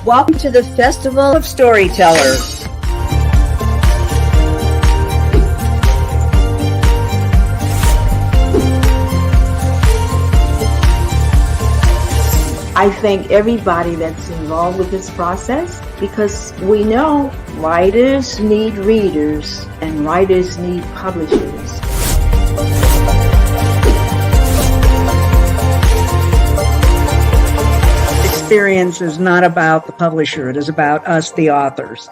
Welcome to the Festival of Storytellers. I thank everybody that's involved with this process because we know writers need readers and writers need publishers. Experience is not about the publisher, it is about us, the authors.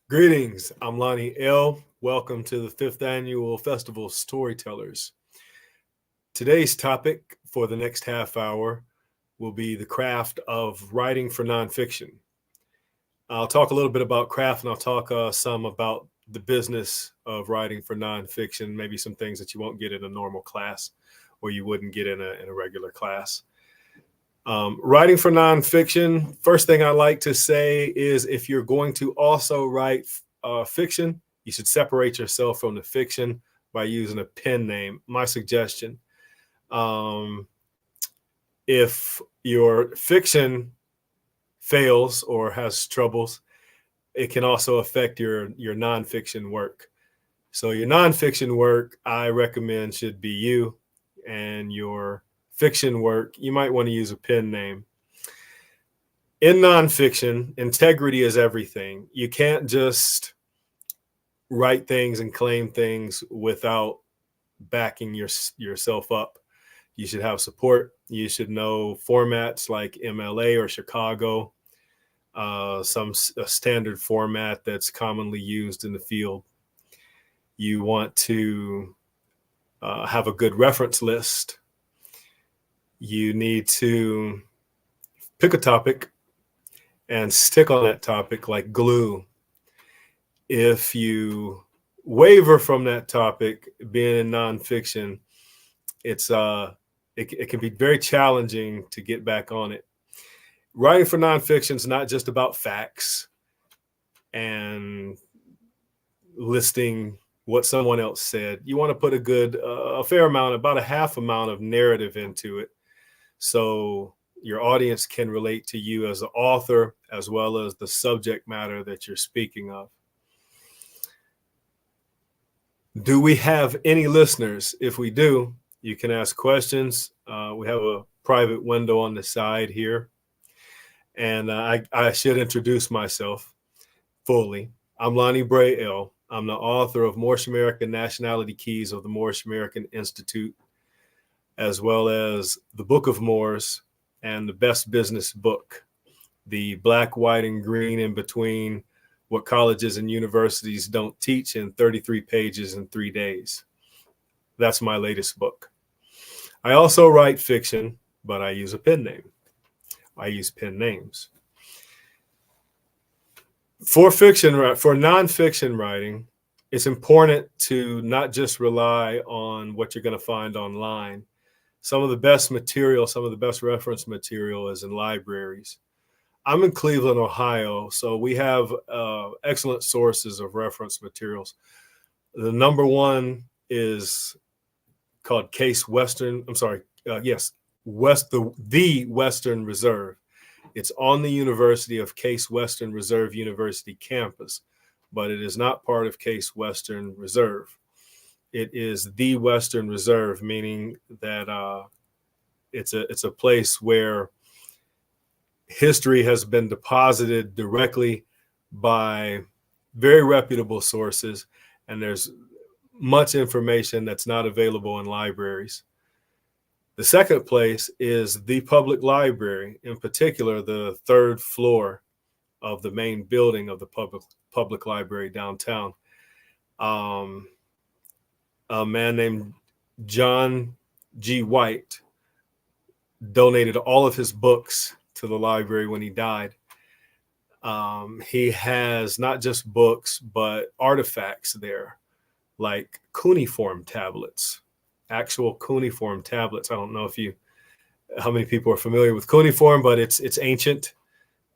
Greetings, I'm Lonnie L. Welcome to the 5th Annual Festival of Storytellers. Today's topic for the next half hour will be the craft of writing for nonfiction. I'll talk a little bit about craft and I'll talk some about the business of writing for nonfiction, maybe some things that you won't get in a normal class or you wouldn't get in a regular class. Writing for nonfiction, first thing I like to say is if you're going to also write fiction, you should separate yourself from the fiction by using a pen name. My suggestion, if your fiction fails or has troubles, it can also affect your nonfiction work. So your nonfiction work, I recommend, should be you, and your fiction work, you might want to use a pen name. In nonfiction, integrity is everything. You can't just write things and claim things without backing yourself up. You should have support. You should know formats like MLA or Chicago, a standard format that's commonly used in the field. You want to have a good reference list. You need to pick a topic and stick on that topic like glue. If you waver from that topic, being in nonfiction, it can be very challenging to get back on it. Writing for nonfiction is not just about facts and listing what someone else said. You want to put a fair amount, about a half amount of narrative into it, so your audience can relate to you as the author as well as the subject matter that you're speaking of. Do we have any listeners? If we do, you can ask questions. We have a private window on the side here. And I should introduce myself fully. I'm Lonnie Bray L. I'm the author of Moorish American Nationality Keys of the Moorish American Institute, as well as the Book of Moors and the Best Business Book, the black, white, and green in between what colleges and universities don't teach in 33 pages in 3 days. That's my latest book. I also write fiction, but I use a pen name. I use pen names. For nonfiction writing, it's important to not just rely on what you're going to find online. Some of the best material, some of the best reference material is in libraries. I'm in Cleveland, Ohio, so we have excellent sources of reference materials. The number one is called Case Western. I'm sorry, yes, the Western Reserve. It's on the University of Case Western Reserve University campus, but it is not part of Case Western Reserve. It is the Western Reserve, meaning that it's a place where history has been deposited directly by very reputable sources, and there's much information that's not available in libraries. The second place is the public library, in particular, the third floor of the main building of the public library downtown. A man named John G. White donated all of his books to the library when he died. He has not just books, but artifacts there, like cuneiform tablets, actual cuneiform tablets. I don't know how many people are familiar with cuneiform, but it's ancient.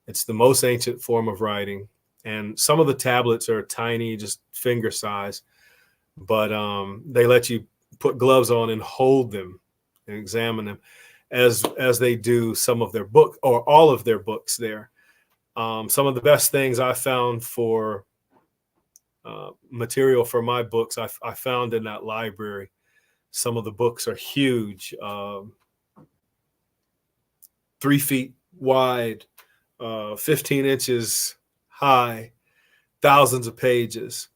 It's the most ancient form of writing. And some of the tablets are tiny, just finger size, but they let you put gloves on and hold them and examine them as they do some of their book or all of their books there. Some of the best things I found for material for my books, I found in that library. Some of the books are huge, 3 feet wide, 15 inches high, thousands of pages,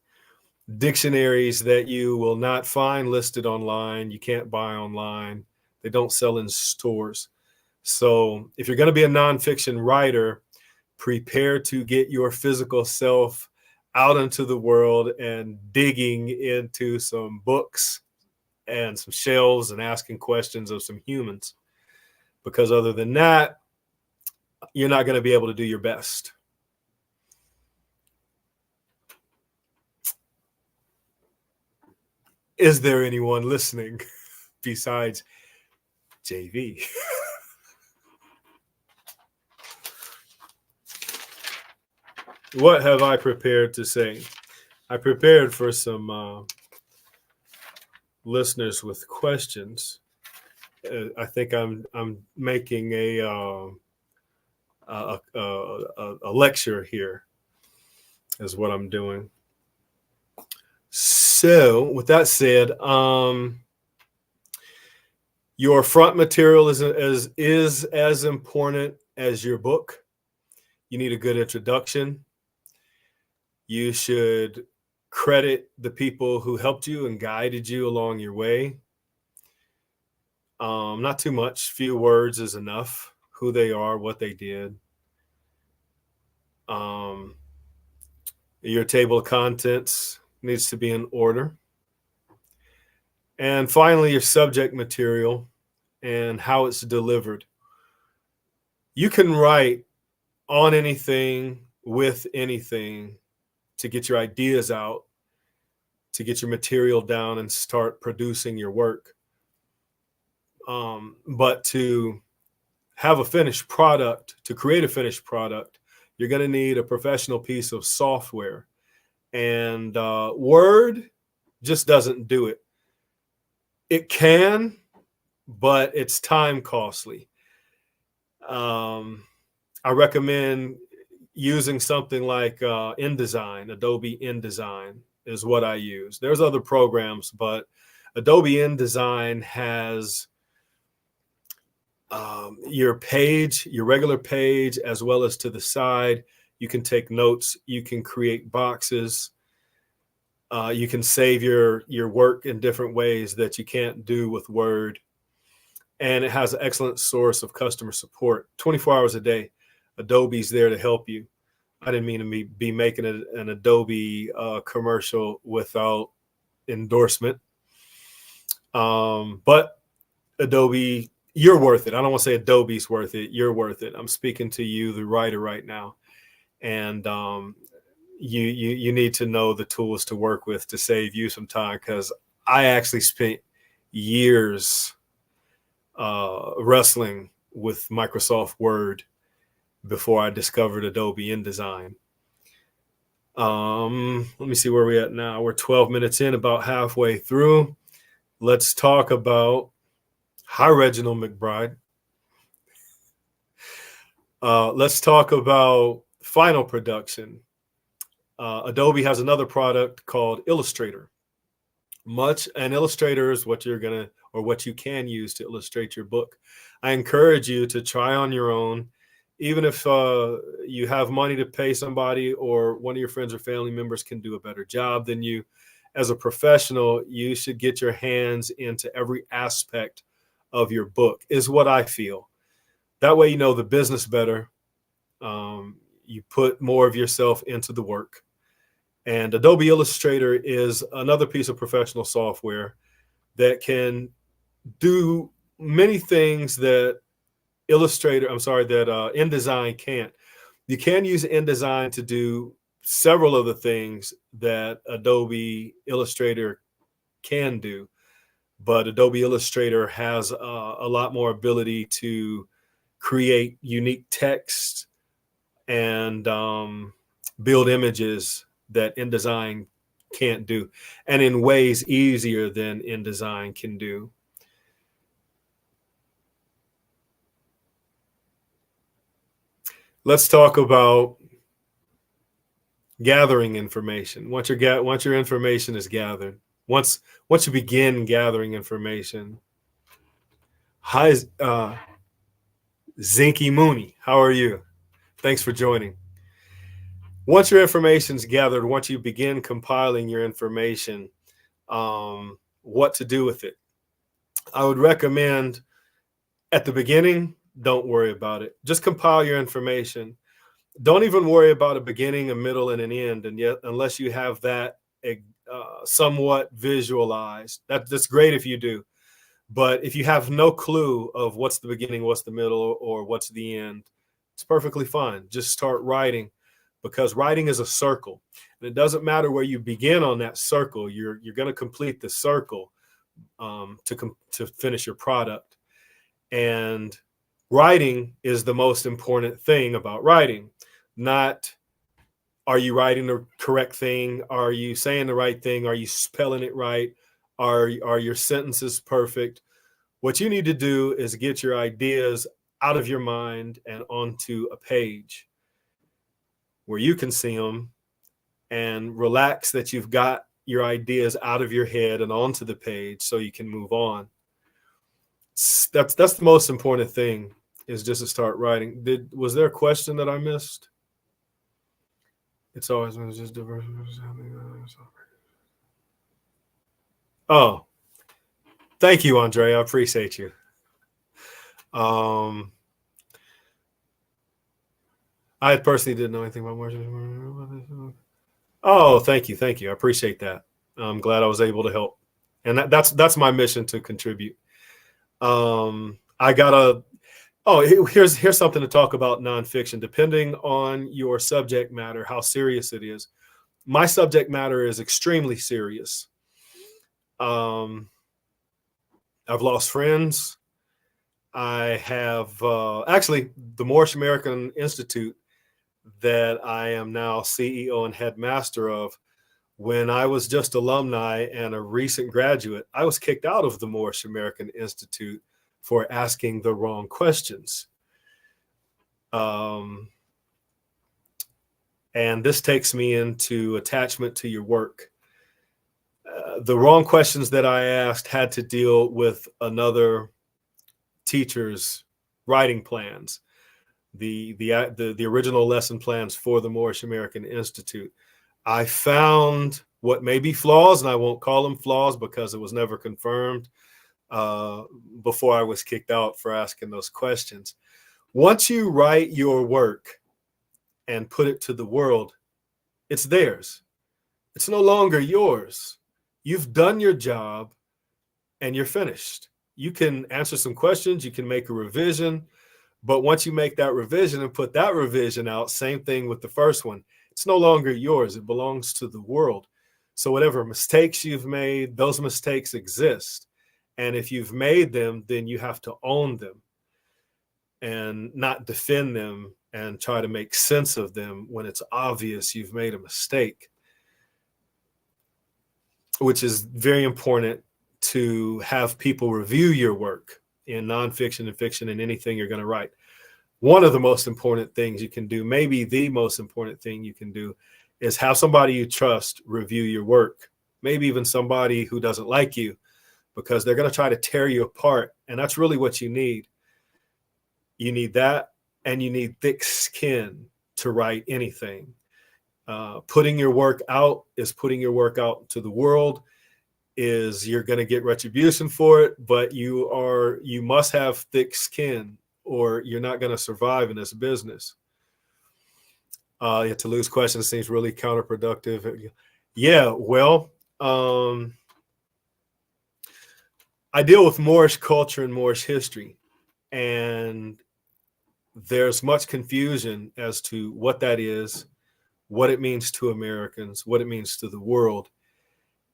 dictionaries that you will not find listed online. You can't buy online. They don't sell in stores. So if you're going to be a nonfiction writer, prepare to get your physical self out into the world and digging into some books and some shelves and asking questions of some humans. Because other than that, you're not going to be able to do your best. Is there anyone listening besides JV? What have I prepared to say? I prepared for some listeners with questions. I think I'm making a lecture here, is what I'm doing. So, with that said, your front material is as important as your book. You need a good introduction. You should credit the people who helped you and guided you along your way. Not too much, few words is enough. Who they are, what they did. Your table of contents needs to be in order. And finally, your subject material and how it's delivered. You can write on anything, with anything, to get your ideas out, to get your material down and start producing your work. But to have a finished product, to create a finished product, you're going to need a professional piece of software. And Word just doesn't do it. It can, but it's time costly. I recommend using something like InDesign. Adobe InDesign is what I use. There's other programs, but Adobe InDesign has your page, your regular page, as well as to the side. You can take notes. You can create boxes. You can save your work in different ways that you can't do with Word. And it has an excellent source of customer support 24 hours a day. Adobe's there to help you. I didn't mean to be making an Adobe commercial without endorsement. But Adobe, you're worth it. I don't want to say Adobe's worth it. You're worth it. I'm speaking to you, the writer, right now. And you need to know the tools to work with to save you some time, because I actually spent years wrestling with Microsoft Word before I discovered Adobe InDesign. Let me see where we're at now. We're 12 minutes in, about halfway through. Let's talk about, hi, Reginald McBride. Let's talk about final production. Adobe has another product called Illustrator. And Illustrator is what what you can use to illustrate your book. I encourage you to try on your own, even if you have money to pay somebody or one of your friends or family members can do a better job than you. As a professional, you should get your hands into every aspect of your book, is what I feel. That way, you know the business better. You put more of yourself into the work. And Adobe Illustrator is another piece of professional software that can do many things that InDesign can't. You can use InDesign to do several of the things that Adobe Illustrator can do, but Adobe Illustrator has a lot more ability to create unique text and build images that InDesign can't do, and in ways easier than InDesign can do. Let's talk about gathering information. Once your information is gathered, once you begin gathering information. Hi, Zinky Mooney, how are you? Thanks for joining. Once your information is gathered, once you begin compiling your information, what to do with it. I would recommend at the beginning, don't worry about it. Just compile your information. Don't even worry about a beginning, a middle, and an end. And yet, unless you have that somewhat visualized, that's great if you do. But if you have no clue of what's the beginning, what's the middle, or what's the end, it's perfectly fine. Just start writing, because writing is a circle. And it doesn't matter where you begin on that circle. You're going to complete the circle to finish your product. And writing is the most important thing about writing. Not, are you writing the correct thing? Are you saying the right thing? Are you spelling it right? Are your sentences perfect? What you need to do is get your ideas out of your mind and onto a page where you can see them, and relax that you've got your ideas out of your head and onto the page so you can move on. That's the most important thing, is just to start writing. Was there a question that I missed? It's always just diverse. Oh, thank you, Andre. I appreciate you. I personally didn't know anything about martial. Oh, thank you. I appreciate that. I'm glad I was able to help, and that's my mission, to contribute. Here's something to talk about nonfiction. Depending on your subject matter, how serious it is. My subject matter is extremely serious. I've lost friends. I have actually the Moorish American Institute that I am now CEO and headmaster of. When I was just alumni and a recent graduate, I was kicked out of the Moorish American Institute for asking the wrong questions. And this takes me into attachment to your work. The wrong questions that I asked had to deal with another teacher's writing plans, the original lesson plans for the Moorish American Institute. I found what may be flaws, and I won't call them flaws because it was never confirmed before I was kicked out for asking those questions. Once you write your work and put it to the world, it's theirs. It's no longer yours. You've done your job and you're finished. You can answer some questions, you can make a revision, but once you make that revision and put that revision out, same thing with the first one, it's no longer yours. It belongs to the world. So whatever mistakes you've made, those mistakes exist. And if you've made them, then you have to own them and not defend them and try to make sense of them when it's obvious you've made a mistake, which is very important to have people review your work in nonfiction and fiction and anything you're going to write. one of the most important things you can do, maybe the most important thing you can do, is have somebody you trust review your work, maybe even somebody who doesn't like you, because they're going to try to tear you apart. And that's really what you need. You need that, and you need thick skin to write anything. Putting your work out is putting your work out to the world. You're going to get retribution for it, but you must have thick skin, or you're not going to survive in this business. To lose questions seems really counterproductive. Yeah, well, I deal with Moorish culture and Moorish history, and there's much confusion as to what that is, what it means to Americans, what it means to the world,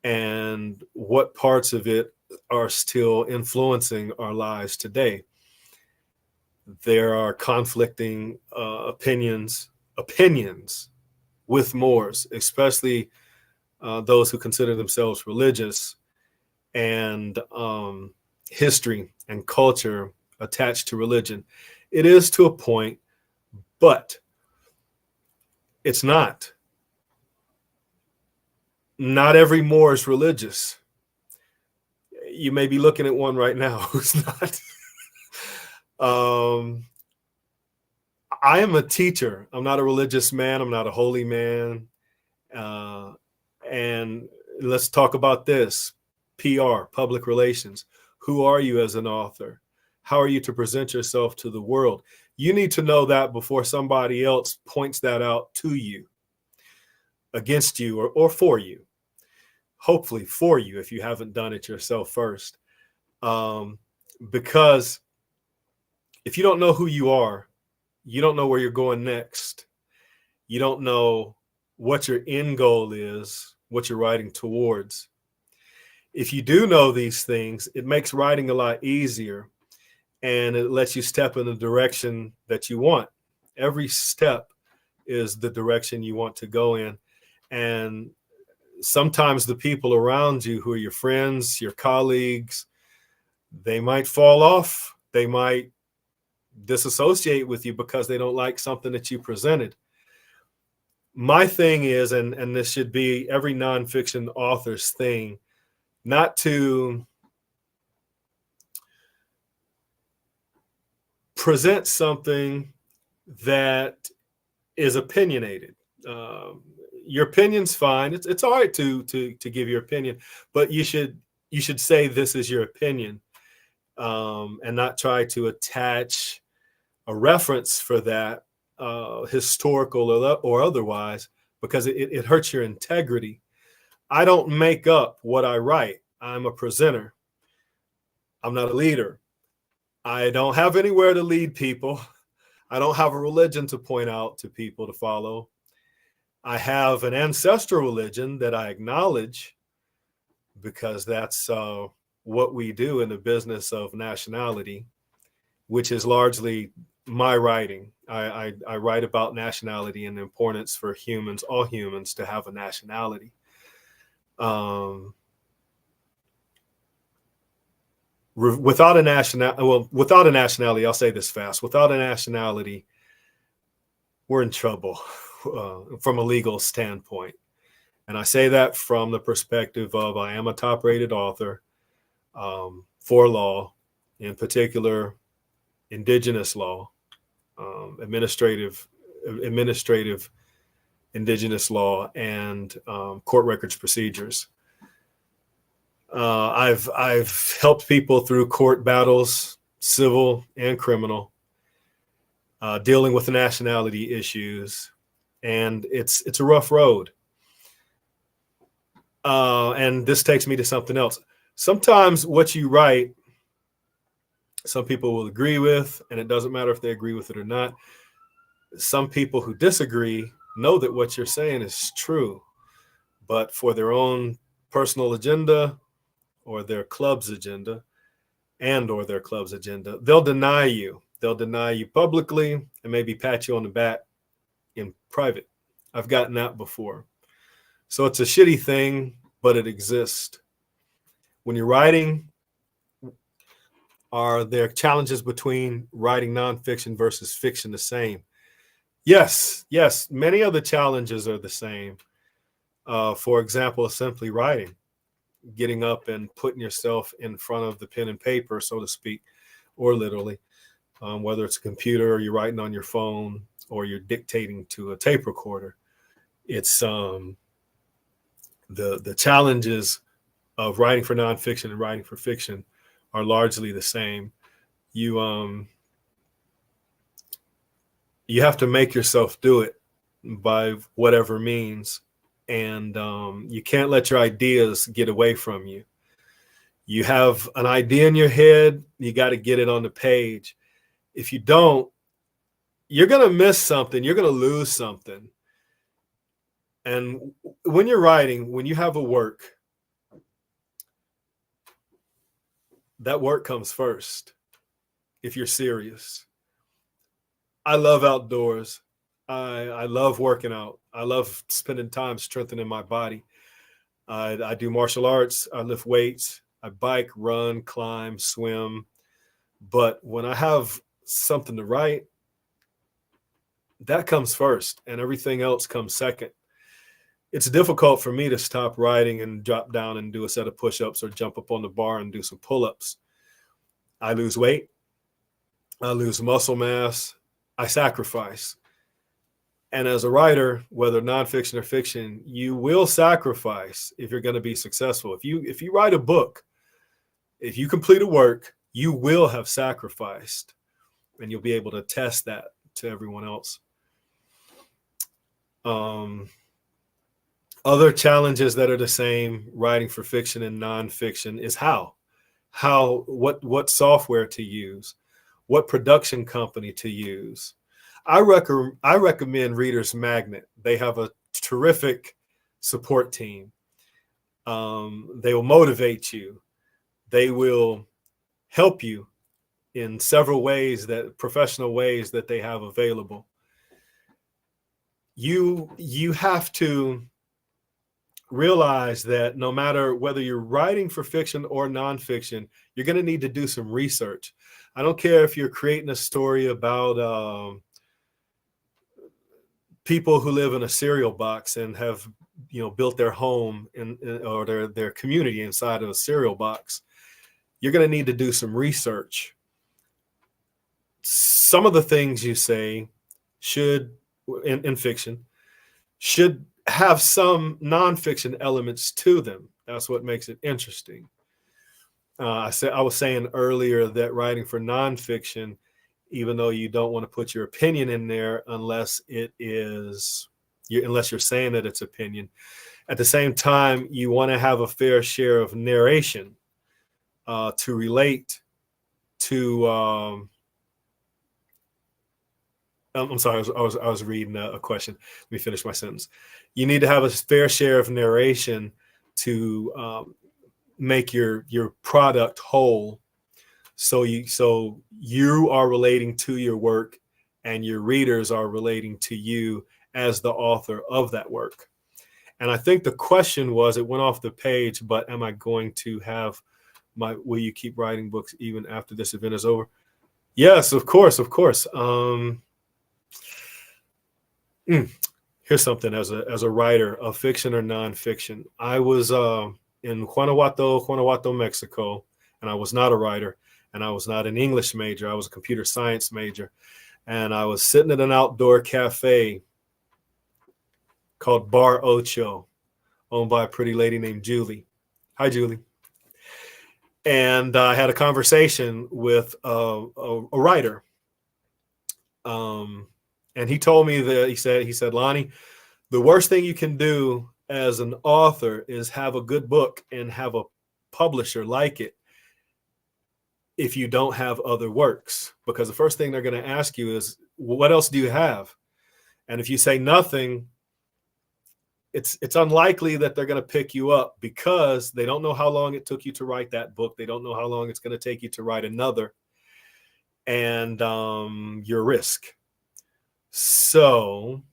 and what parts of it are still influencing our lives today. There are conflicting opinions with Moors, especially those who consider themselves religious, and history and culture attached to religion. It is to a point, but it's not. Not every Moor is religious. You may be looking at one right now who's not. I am a teacher. I'm not a religious man. I'm not a holy man. And let's talk about this. PR, public relations. Who are you as an author? How are you to present yourself to the world? You need to know that before somebody else points that out to you, against you, or for you. Hopefully for you, if you haven't done it yourself first. Because if you don't know who you are, you don't know where you're going next. You don't know what your end goal is, what you're writing towards. If you do know these things, it makes writing a lot easier, and it lets you step in the direction that you want. Every step is the direction you want to go in. And sometimes the people around you, who are your friends, your colleagues, they might fall off. They might disassociate with you because they don't like something that you presented. My thing is, and this should be every nonfiction author's thing, not to present something that is opinionated. Your opinion's fine. It's all right to give your opinion, but you should say this is your opinion, and not try to attach a reference for that, historical or otherwise, because it hurts your integrity. I don't make up what I write. I'm a presenter. I'm not a leader. I don't have anywhere to lead people. I don't have a religion to point out to people to follow. I have an ancestral religion that I acknowledge, because that's what we do in the business of nationality, which is largely my writing. I write about nationality and the importance for humans, all humans, to have a nationality. Without a nationality, I'll say this fast. Without a nationality, we're in trouble from a legal standpoint. And I say that from the perspective of I am a top-rated author for law, in particular, indigenous law, administrative indigenous law, and court records procedures. I've helped people through court battles, civil and criminal, dealing with the nationality issues, and it's a rough road. And this takes me to something else. Sometimes what you write, some people will agree with, and it doesn't matter if they agree with it or not. Some people who disagree know that what you're saying is true, but for their own personal agenda or their club's agenda they'll deny you. They'll deny you publicly and maybe pat you on the back in private. I've gotten that before. So it's a shitty thing, but it exists. When you're writing, Are there challenges between writing nonfiction versus fiction the same? Yes, yes. Many of the challenges are the same. For example, simply writing, getting up and putting yourself in front of the pen and paper, so to speak, or literally, whether it's a computer or you're writing on your phone or you're dictating to a tape recorder. It's the challenges of writing for nonfiction and writing for fiction are largely the same. You you have to make yourself do it by whatever means, and you can't let your ideas get away from you. You have an idea in your head, you got to get it on the page. If you don't, you're going to miss something, you're going to lose something. And when you're writing, when you have a work, that work comes first if you're serious. I love outdoors. I love working out. I love spending time strengthening my body. I do martial arts. I lift weights. I bike, run, climb, swim. But when I have something to write, that comes first and everything else comes second. It's difficult for me to stop writing and drop down and do a set of push-ups or jump up on the bar and do some pull-ups. I lose weight. I lose muscle mass. I sacrifice. And as a writer, whether nonfiction or fiction, you will sacrifice if you're going to be successful. If you write a book, if you complete a work, you will have sacrificed, and you'll be able to test that to everyone else. Other challenges that are the same writing for fiction and nonfiction is what software to use, what production company to use. I recommend Reader's Magnet. They have a terrific support team. They will motivate you. They will help you in several ways, professional ways that they have available. You have to realize that no matter whether you're writing for fiction or nonfiction, you're going to need to do some research. I don't care if you're creating a story about people who live in a cereal box and have, built their home or their community inside of a cereal box. You're going to need to do some research. Some of the things you say in fiction should have some nonfiction elements to them. That's what makes it interesting. I was saying earlier that writing for nonfiction, even though you don't want to put your opinion in there unless you're saying that it's opinion. At the same time, you want to have a fair share of narration to relate to. I'm sorry, I was reading a question. Let me finish my sentence. You need to have a fair share of narration to make your product whole. So you are relating to your work and your readers are relating to you as the author of that work. And I think the question was, it went off the page, but am I going to have will you keep writing books even after this event is over? Yes, of course. Here's something as a writer of fiction or nonfiction. I was in Guanajuato, Mexico, and I was not a writer, and I was not an English major. I was a computer science major, and I was sitting at an outdoor cafe called Bar Ocho, owned by a pretty lady named Julie. Hi, Julie. And I had a conversation with a writer. And he told me that he said, Lonnie, the worst thing you can do as an author is have a good book and have a publisher like it if you don't have other works, because the first thing they're going to ask you is, what else do you have? And if you say nothing, it's unlikely that they're going to pick you up, because they don't know how long it took you to write that book. They don't know how long it's going to take you to write another, and your risk. So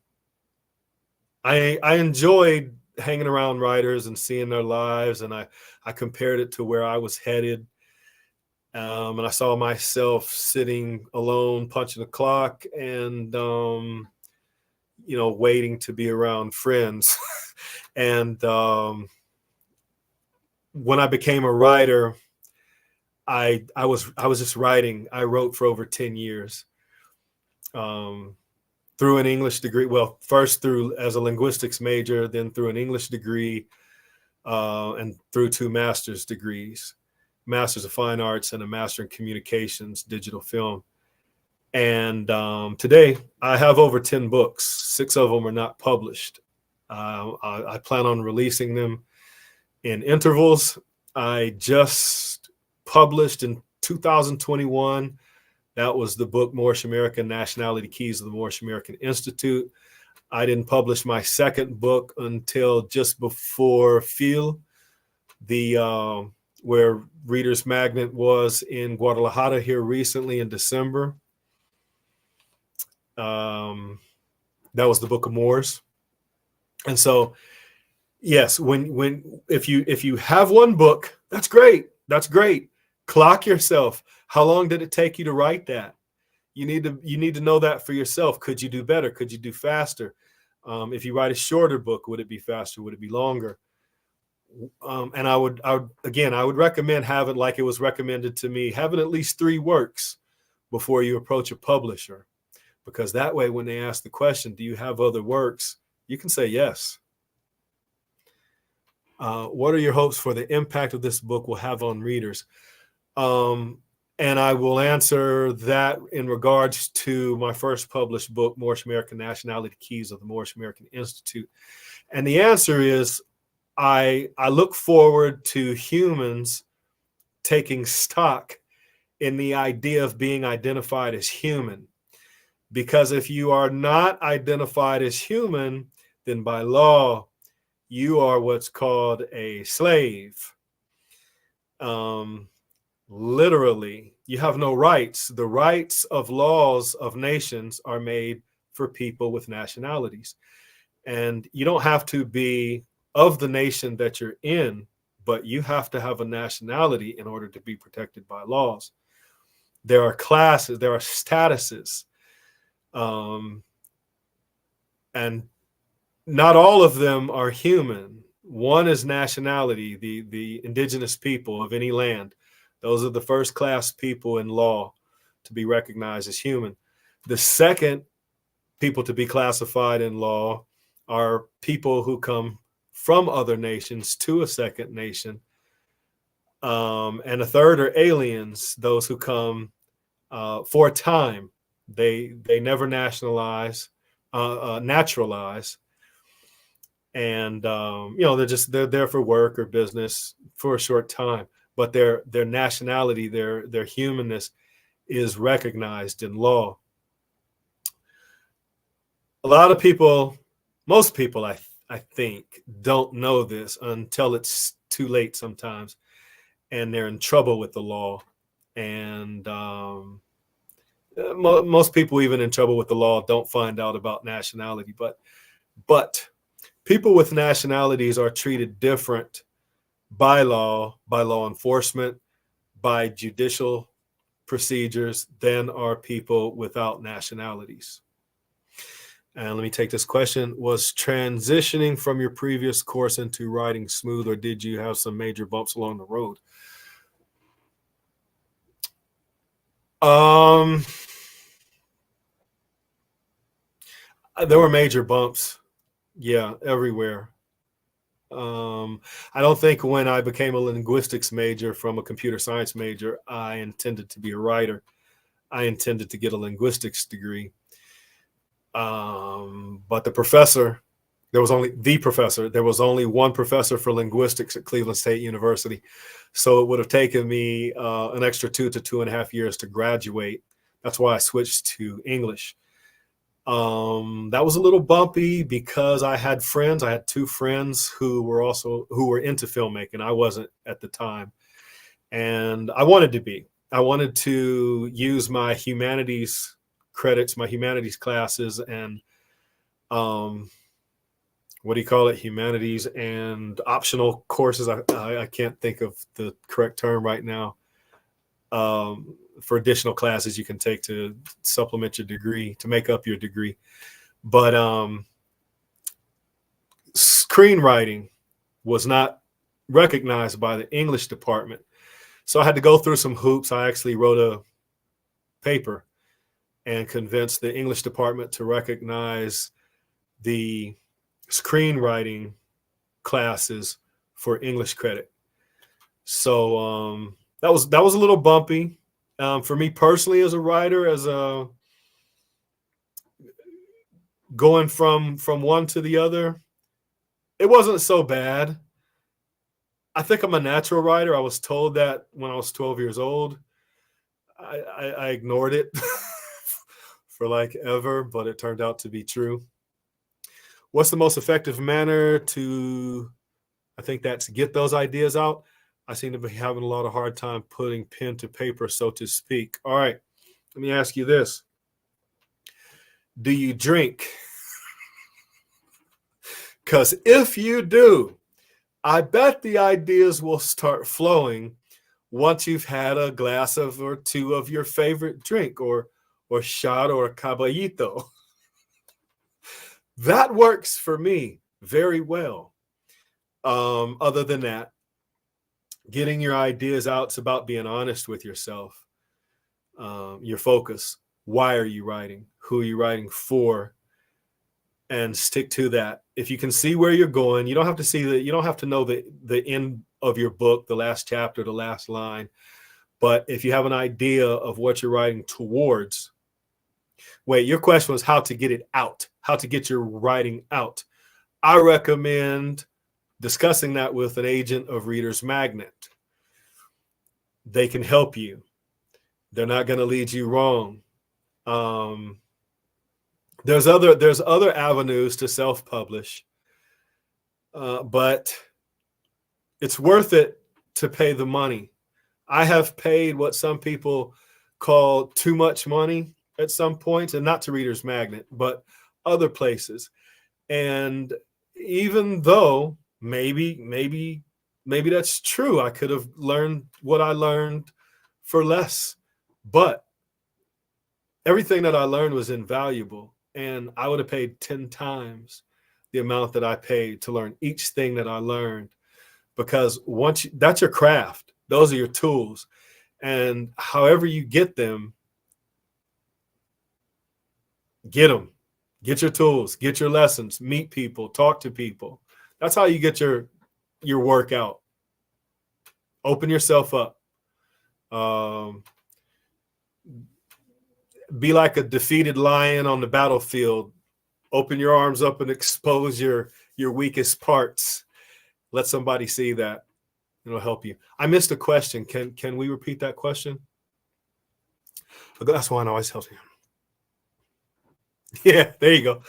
I enjoyed hanging around writers and seeing their lives, and I compared it to where I was headed. And I saw myself sitting alone, punching the clock, and waiting to be around friends. And when I became a writer, I was just writing. I wrote for over 10 years. Through an English degree. Well, first through as a linguistics major, then through an English degree, and through 2 master's degrees, Master's of Fine Arts and a Master in Communications, Digital Film. And today I have over 10 books. 6 of them are not published. I plan on releasing them in intervals. I just published in 2021. That was the book Moorish American Nationality Keys of the Moorish American Institute. I didn't publish my second book until just before Phil, where Reader's Magnet was in Guadalajara here recently in December. That was the Book of Moors. And so, yes, if you have one book, that's great. That's great. Clock yourself. How long did it take you to write that? You need to know that for yourself. Could you do better? Could you do faster? If you write a shorter book, would it be faster? Would it be longer? And I would recommend having, like it was recommended to me, having at least 3 works before you approach a publisher, because that way, when they ask the question, do you have other works? You can say yes. What are your hopes for the impact of this book will have on readers? And I will answer that in regards to my first published book, Moorish American Nationality Keys of the Moorish American Institute. And the answer is, I look forward to humans taking stock in the idea of being identified as human. Because if you are not identified as human, then by law, you are what's called a slave. Literally, you have no rights. The rights of laws of nations are made for people with nationalities. And you don't have to be of the nation that you're in, but you have to have a nationality in order to be protected by laws. There are classes, there are statuses, and not all of them are human. One is nationality, the indigenous people of any land. Those are the first class people in law to be recognized as human. The second people to be classified in law are people who come from other nations to a second nation. And a third are aliens, those who come for a time. They never naturalize. And they're there for work or business for a short time. But their nationality, their humanness is recognized in law. A lot of people, most people, I think, don't know this until it's too late sometimes, and they're in trouble with the law. And most people, even in trouble with the law, don't find out about nationality. But people with nationalities are treated different by law enforcement, by judicial procedures than are people without nationalities. And let me take this question. Was transitioning from your previous course into writing smooth, or did you have some major bumps along the road? There were major bumps. Yeah, everywhere. I don't think when I became a linguistics major from a computer science major, I intended to be a writer. I intended to get a linguistics degree. But there was only one professor for linguistics at Cleveland State University. So it would have taken me an extra 2 to 2.5 years to graduate. That's why I switched to English. That was a little bumpy because I had 2 friends who were into filmmaking. I wasn't at the time. And I wanted to use my humanities credits, my humanities classes, and humanities and optional courses. I can't think of the correct term right now. for additional classes you can take to supplement your degree, to make up your degree. But screenwriting was not recognized by the English department. So I had to go through some hoops. I actually wrote a paper and convinced the English department to recognize the screenwriting classes for English credit. So that was a little bumpy for me personally as a writer, as a going from one to the other. It wasn't so bad. I think I'm a natural writer. I was told that when I was 12 years old. I ignored it for like ever, but it turned out to be true. What's the most effective manner to, I think that's get those ideas out. I seem to be having a lot of hard time putting pen to paper, so to speak. All right, let me ask you this. Do you drink? Because if you do, I bet the ideas will start flowing once you've had a glass of or two of your favorite drink, or shot, or a caballito. That works for me very well. Other than that, getting your ideas out, it's about being honest with yourself, your focus. Why are you writing? Who are you writing for? And stick to that. If you can see where you're going, you don't have to see that. You don't have to know the end of your book, the last chapter, the last line. But if you have an idea of what you're writing towards, wait, your question was how to get it out, how to get your writing out. I recommend discussing that with an agent of Reader's Magnet. They can help you. They're not going to lead you wrong. There's other avenues to self-publish, but it's worth it to pay the money. I have paid what some people call too much money at some point, and not to Reader's Magnet, but other places. And even though maybe that's true, I could have learned what I learned for less, but everything that I learned was invaluable. And I would have paid 10 times the amount that I paid to learn each thing that I learned, because that's your craft. Those are your tools. And however you get them, get them. Get your tools, get your lessons, meet people, talk to people. That's how you get your work out. Open yourself up. Be like a defeated lion on the battlefield. Open your arms up and expose your weakest parts. Let somebody see that. It'll help you. I missed a question. Can we repeat that question? A glass of wine always helps you. Yeah, there you go.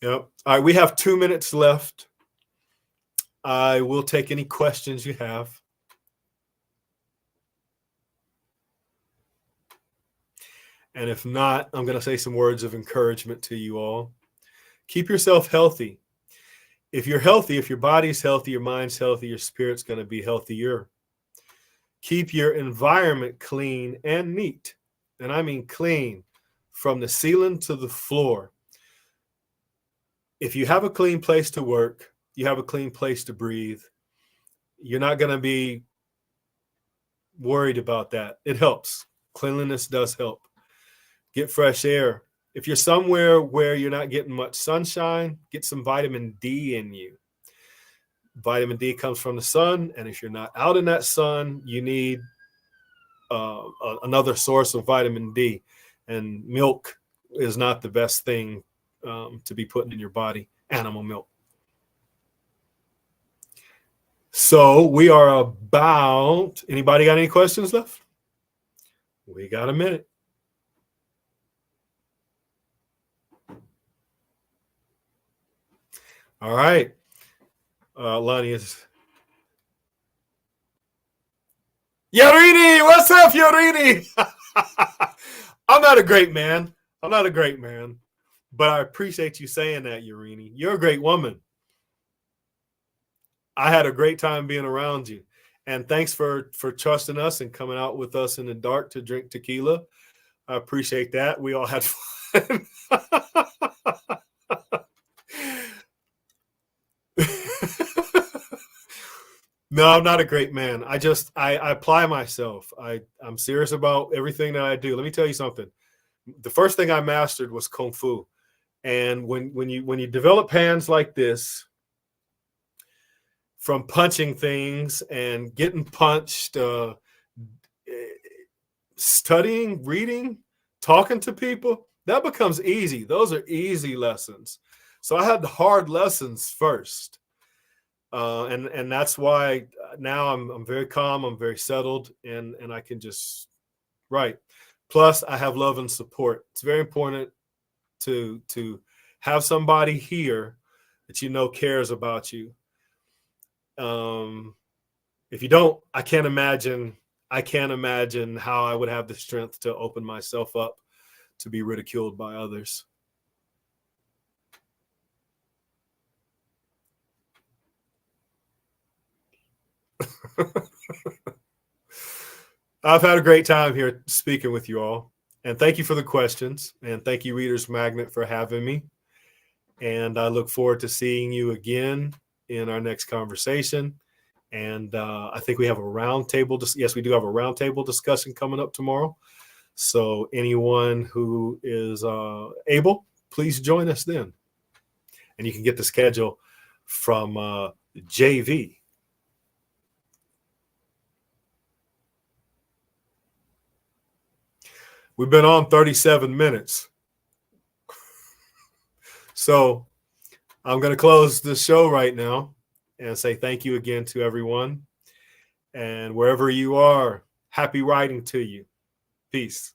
Yep. All right, we have 2 minutes left. I will take any questions you have. And if not, I'm going to say some words of encouragement to you all. Keep yourself healthy. If you're healthy, if your body's healthy, your mind's healthy, your spirit's going to be healthier. Keep your environment clean and neat. And I mean clean, from the ceiling to the floor. If you have a clean place to work, you have a clean place to breathe, you're not going to be worried about that. It helps. Cleanliness does help. Get fresh air. If you're somewhere where you're not getting much sunshine, get some vitamin D in you. Vitamin D comes from the sun, and if you're not out in that sun, you need another source of vitamin D. And milk is not the best thing to be putting in your body, animal milk. So we are about, anybody got any questions left? We got a minute. All right. Lonnie is. Yorini, what's up, Yorini? I'm not a great man. But I appreciate you saying that, Yorini. You're a great woman. I had a great time being around you. And thanks for trusting us and coming out with us in the dark to drink tequila. I appreciate that. We all had fun. No, I'm not a great man. I apply myself. I'm serious about everything that I do. Let me tell you something. The first thing I mastered was Kung Fu. And when you develop hands like this, from punching things and getting punched, studying, reading, talking to people, that becomes easy. Those are easy lessons. So I had the hard lessons first. And that's why now I'm very calm, I'm very settled, and I can just write. Plus, I have love and support. It's very important to have somebody here that you know cares about you. If you don't, I can't imagine how I would have the strength to open myself up to be ridiculed by others. I've had a great time here speaking with you all. And thank you for the questions. And thank you, Reader's Magnet, for having me. And I look forward to seeing you again in our next conversation. And I think we have a roundtable. Yes, we do have a roundtable discussion coming up tomorrow. So anyone who is able, please join us then. And you can get the schedule from JV. We've been on 37 minutes. So I'm going to close the show right now and say thank you again to everyone. And wherever you are, happy writing to you. Peace.